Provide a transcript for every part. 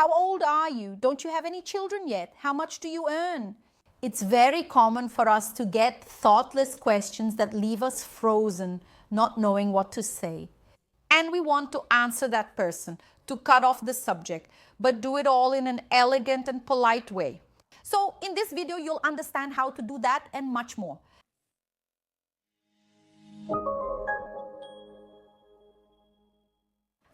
How old are you? Don't you have any children yet? How much do you earn? It's very common for us to get thoughtless questions that leave us frozen, not knowing what to say. And we want to answer that person, to cut off the subject, but do it all in an elegant and polite way. So in this video, you'll understand how to do that and much more.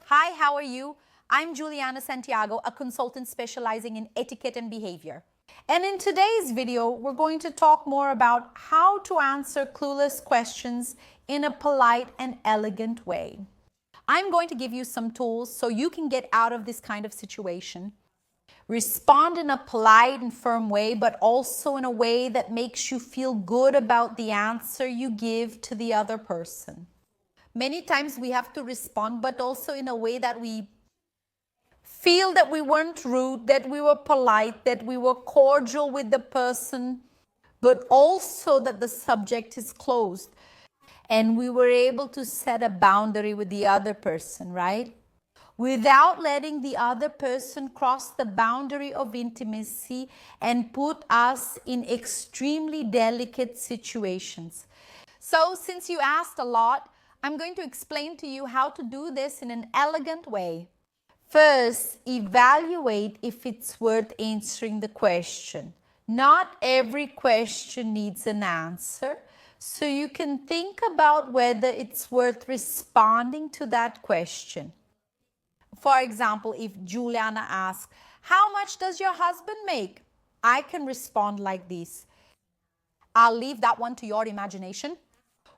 Hi, how are you? I'm Juliana Santiago, a consultant specializing in etiquette and behavior. And in today's video, we're going to talk more about how to answer clueless questions in a polite and elegant way. I'm going to give you some tools so you can get out of this kind of situation. Respond in a polite and firm way, but also in a way that makes you feel good about the answer you give to the other person. Many times we have to respond, but also in a way that we feel that we weren't rude, that we were polite, that we were cordial with the person, but also that the subject is closed and we were able to set a boundary with the other person, right? Without letting the other person cross the boundary of intimacy and put us in extremely delicate situations. So since you asked a lot, I'm going to explain to you how to do this in an elegant way. First, evaluate if it's worth answering the question. Not every question needs an answer, so you can think about whether it's worth responding to that question. For example, if Juliana asks, "How much does your husband make?" I can respond like this. I'll leave that one to your imagination.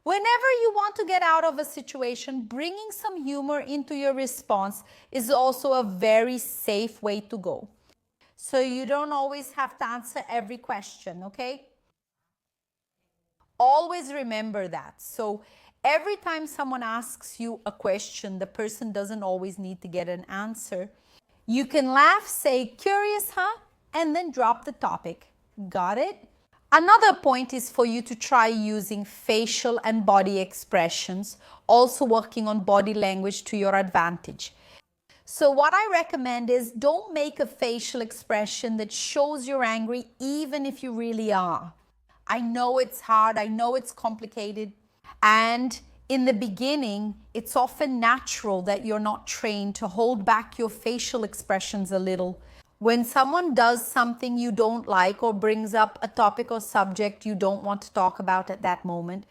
Whenever you want to get out of a situation, bringing some humor into your response is also a very safe way to go. So you don't always have to answer every question, okay? Always remember that. So every time someone asks you a question, the person doesn't always need to get an answer. You can laugh, say, "Curious, huh?" and then drop the topic. Got it? Another point is for you to try using facial and body expressions, also working on body language to your advantage. So what I recommend is don't make a facial expression that shows you're angry even if you really are. I know it's hard, I know it's complicated, and in the beginning, it's often natural that you're not trained to hold back your facial expressions a little. When someone does something you don't like or brings up a topic or subject you don't want to talk about at that moment,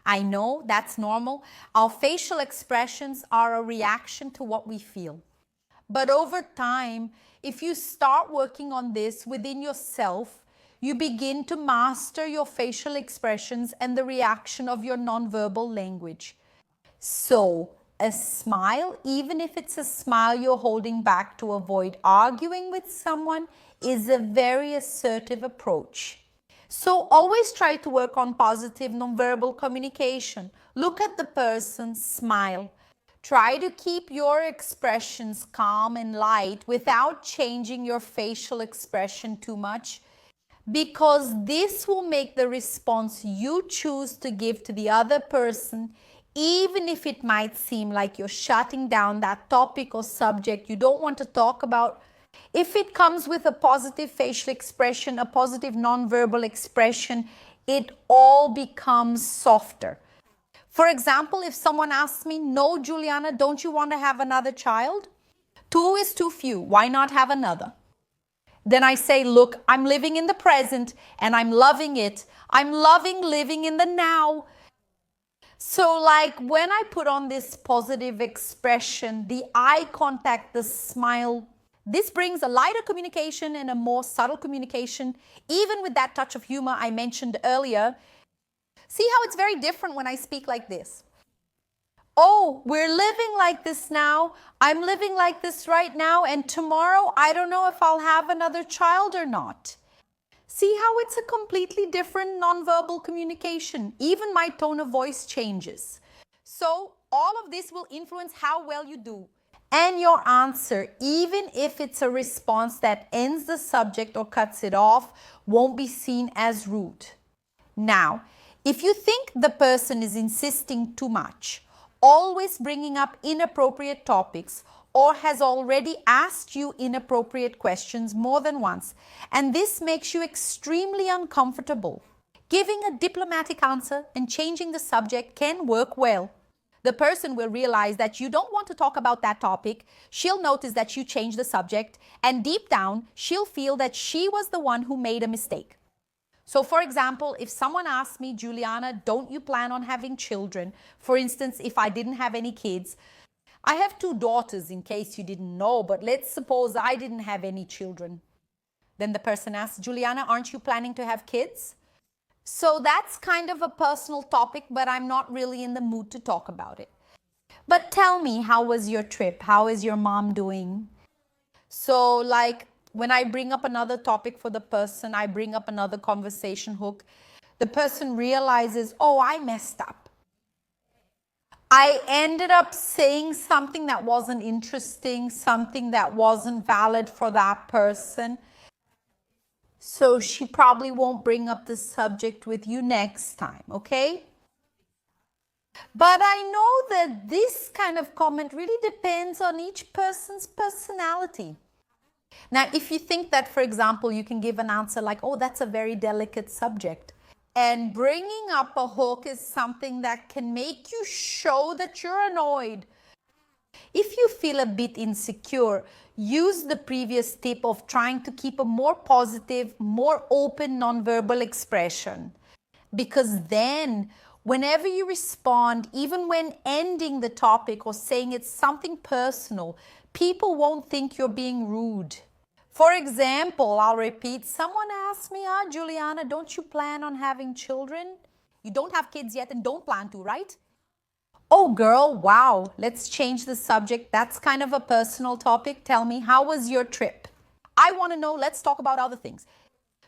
I know that's normal. Our facial expressions are a reaction to what we feel. But over time, if you start working on this within yourself, you begin to master your facial expressions and the reaction of your nonverbal language. So, a smile, even if it's a smile you're holding back to avoid arguing with someone, is a very assertive approach. So always try to work on positive nonverbal communication. Look at the person, smile. Try to keep your expressions calm and light without changing your facial expression too much, because this will make the response you choose to give to the other person, even if it might seem like you're shutting down that topic or subject you don't want to talk about. If it comes with a positive facial expression, a positive nonverbal expression, it all becomes softer. For example, if someone asks me, "No, Juliana, don't you want to have another child? 2 is too few. Why not have another?" Then I say, "Look, I'm living in the present and I'm loving it. I'm loving living in the now." So like when I put on this positive expression, the eye contact, the smile, this brings a lighter communication and a more subtle communication, even with that touch of humor I mentioned earlier. See how it's very different when I speak like this. "Oh, we're living like this now. I'm living like this right now, and tomorrow I don't know if I'll have another child or not." See how it's a completely different nonverbal communication. Even my tone of voice changes. So all of this will influence how well you do. And your answer, even if it's a response that ends the subject or cuts it off, won't be seen as rude. Now, if you think the person is insisting too much, always bringing up inappropriate topics, or has already asked you inappropriate questions more than once, and this makes you extremely uncomfortable. Giving a diplomatic answer and changing the subject can work well. The person will realize that you don't want to talk about that topic. She'll notice that you changed the subject, and deep down, she'll feel that she was the one who made a mistake. So for example, if someone asks me, Juliana, don't you plan on having children? For instance, if I didn't have any kids, I have 2 daughters in case you didn't know, but let's suppose I didn't have any children. Then the person asks, Juliana, aren't you planning to have kids? So that's kind of a personal topic, but I'm not really in the mood to talk about it. But tell me, how was your trip? How is your mom doing? So like when I bring up another topic for the person, I bring up another conversation hook, the person realizes, oh, I messed up. I ended up saying something that wasn't interesting, something that wasn't valid for that person. So she probably won't bring up the subject with you next time, okay? But I know that this kind of comment really depends on each person's personality. Now, if you think that, for example, you can give an answer like, oh, that's a very delicate subject, and bringing up a hook is something that can make you show that you're annoyed. If you feel a bit insecure, use the previous tip of trying to keep a more positive, more open nonverbal expression. Because then, whenever you respond, even when ending the topic or saying it's something personal, people won't think you're being rude. For example, I'll repeat, someone asked me, Juliana, don't you plan on having children? You don't have kids yet and don't plan to, right? Oh, girl, wow, let's change the subject. That's kind of a personal topic. Tell me, how was your trip? I want to know, let's talk about other things.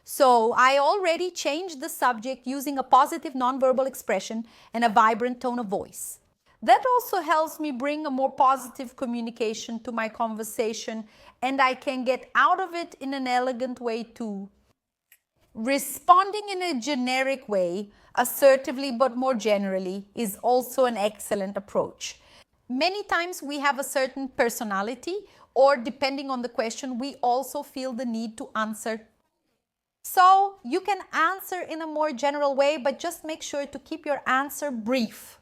So I already changed the subject using a positive nonverbal expression and a vibrant tone of voice. That also helps me bring a more positive communication to my conversation, and I can get out of it in an elegant way too. Responding in a generic way, assertively but more generally, is also an excellent approach. Many times we have a certain personality, or depending on the question, we also feel the need to answer. So you can answer in a more general way, but just make sure to keep your answer brief.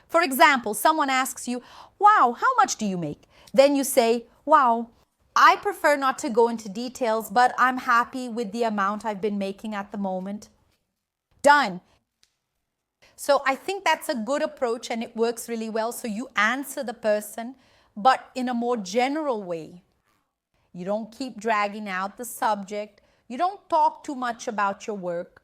For example, someone asks you, wow, how much do you make? Then you say, wow, I prefer not to go into details, but I'm happy with the amount I've been making at the moment. Done. So I think that's a good approach and it works really well. So you answer the person, but in a more general way. You don't keep dragging out the subject. You don't talk too much about your work.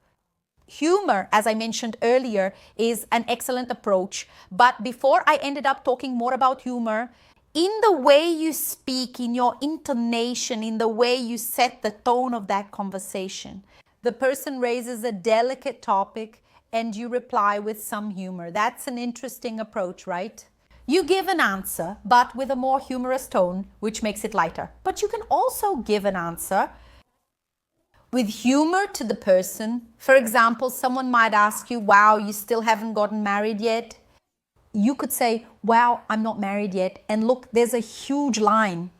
Humor, as I mentioned earlier, is an excellent approach. But before I ended up talking more about humor, in the way you speak, in your intonation, in the way you set the tone of that conversation, the person raises a delicate topic and you reply with some humor. That's an interesting approach, right? You give an answer, but with a more humorous tone, which makes it lighter. But you can also give an answer with humor to the person. For example, someone might ask you, wow, you still haven't gotten married yet? You could say, wow, I'm not married yet. And look, there's a huge line.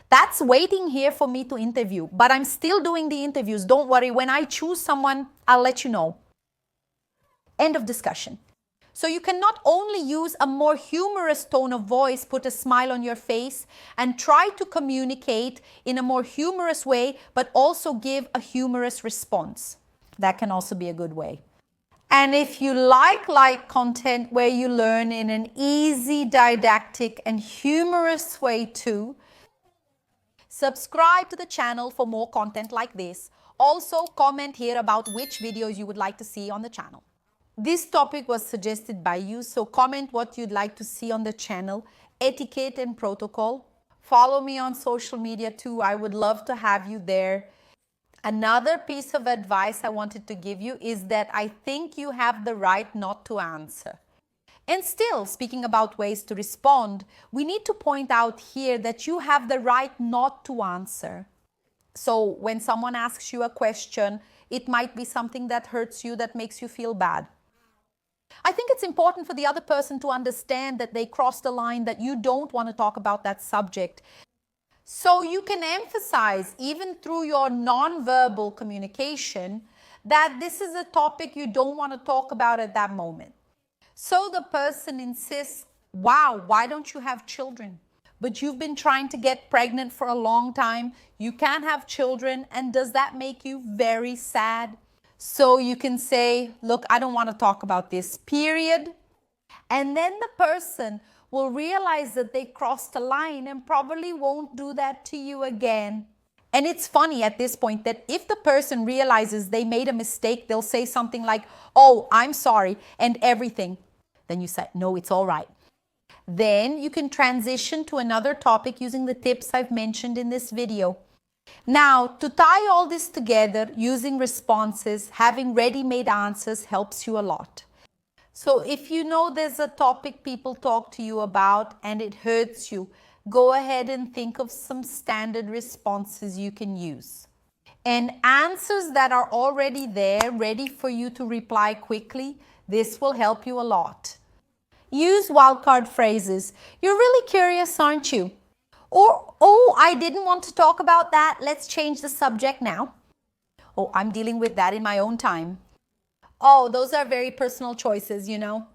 That's waiting here for me to interview. But I'm still doing the interviews. Don't worry. When I choose someone, I'll let you know. End of discussion. So you can not only use a more humorous tone of voice, put a smile on your face, and try to communicate in a more humorous way, but also give a humorous response. That can also be a good way. And if you like content where you learn in an easy, didactic, and humorous way too, subscribe to the channel for more content like this. Also, comment here about which videos you would like to see on the channel. This topic was suggested by you, so comment what you'd like to see on the channel, etiquette and protocol. Follow me on social media too. I would love to have you there. Another piece of advice I wanted to give you is that I think you have the right not to answer. And still, speaking about ways to respond, we need to point out here that you have the right not to answer. So when someone asks you a question, it might be something that hurts you, that makes you feel bad. I think it's important for the other person to understand that they crossed a line, that you don't want to talk about that subject. So you can emphasize, even through your nonverbal communication, that this is a topic you don't want to talk about at that moment. So the person insists, wow, why don't you have children? But you've been trying to get pregnant for a long time. You can't have children. And does that make you very sad? So you can say, look, I don't want to talk about this, period. And then the person will realize that they crossed a line and probably won't do that to you again. And it's funny at this point that if the person realizes they made a mistake, they'll say something like, oh, I'm sorry, and everything. Then you say, no, it's all right. Then you can transition to another topic using the tips I've mentioned in this video. Now, to tie all this together using responses, having ready-made answers helps you a lot. So if you know there's a topic people talk to you about and it hurts you, go ahead and think of some standard responses you can use. And answers that are already there, ready for you to reply quickly, this will help you a lot. Use wildcard phrases. You're really curious, aren't you? Or, oh, I didn't want to talk about that. Let's change the subject now. Oh, I'm dealing with that in my own time. Oh, those are very personal choices, you know.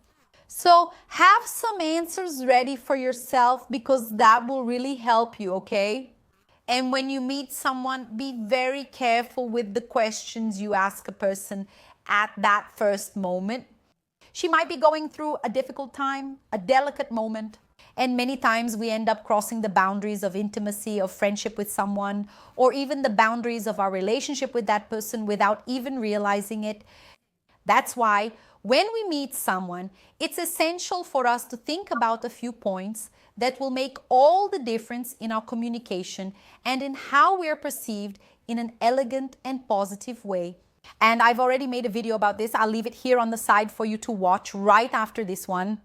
So have some answers ready for yourself because that will really help you, okay? And when you meet someone, be very careful with the questions you ask a person at that first moment. She might be going through a difficult time, a delicate moment. And many times we end up crossing the boundaries of intimacy, of friendship with someone, or even the boundaries of our relationship with that person without even realizing it. That's why when we meet someone, it's essential for us to think about a few points that will make all the difference in our communication and in how we're perceived in an elegant and positive way. And I've already made a video about this. I'll leave it here on the side for you to watch right after this one.